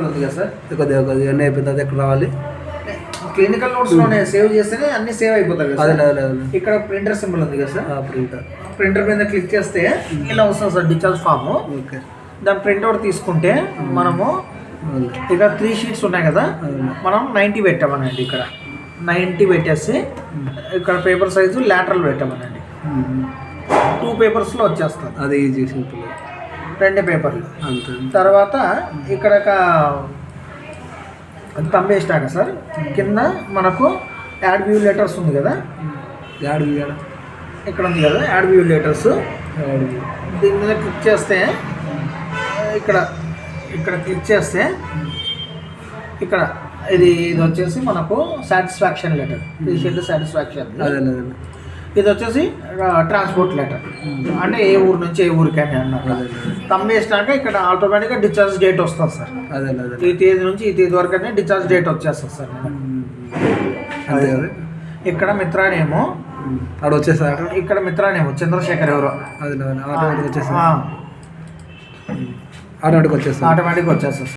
ఉంది కదా సార్, కొద్దిగా అన్నీ అయిపోయిన తర్వాత ఎక్కడ రావాలి? క్లినికల్ నోట్స్లోనే సేవ్ చేస్తేనే అన్ని సేవ్ అయిపోతాయి కదా అదే సార్. అదే ఇక్కడ ప్రింటర్ సింబల్ ఉంది కదా సార్, ప్రింటర్. ప్రింటర్ మీద క్లిక్ చేస్తే ఇలా వస్తుంది సార్ డిశ్చార్జ్ ఫామ్. ఓకే. దాని ప్రింట్అవుట్ తీసుకుంటే మనము ఇక్కడ 3 షీట్స్ ఉన్నాయి కదా, మనం 90 పెట్టామనండి. ఇక్కడ 90 పెట్టేసి ఇక్కడ పేపర్ సైజు లాటరల్ పెట్టామనండి. 2 పేపర్స్లో వచ్చేస్తుంది. అది ఈజీ, సింపుల్. 2 పేపర్లు. అంతే. తర్వాత ఇక్కడ తంబేసినాక సార్ కింద మనకు యాడ్ వ్యూ లెటర్స్ ఉంది కదా, ఇక్కడ ఉంది కదా యాడ్ వ్యూ లెటర్స్. దీని మీద క్లిక్ చేస్తే ఇక్కడ క్లిక్ చేస్తే ఇక్కడ ఇది వచ్చేసి మనకు సాటిస్ఫాక్షన్ లెటర్, పేషెంట్ సాటిస్ఫాక్షన్. ఇది వచ్చేసి ట్రాన్స్పోర్ట్ లెటర్, అంటే ఏ ఊరు నుంచి ఏ ఊరికని అన్నారు. తమ్మేసినాక ఇక్కడ ఆటోమేటిక్గా డిశ్చార్జ్ డేట్ వస్తుంది సార్. ఈ తేదీ నుంచి ఈ తేదీ వరకు అనే డిశ్చార్జ్ డేట్ వచ్చేస్తుంది సార్. అదే ఇక్కడ మిత్రానేమో అక్కడ వచ్చేసారు. ఇక్కడ మిత్రానేమో చంద్రశేఖర్ ఎవరో ఆటోమేటిక్ వచ్చేస్తుంది. ఆటోమేటిక్ వచ్చేస్తుంది.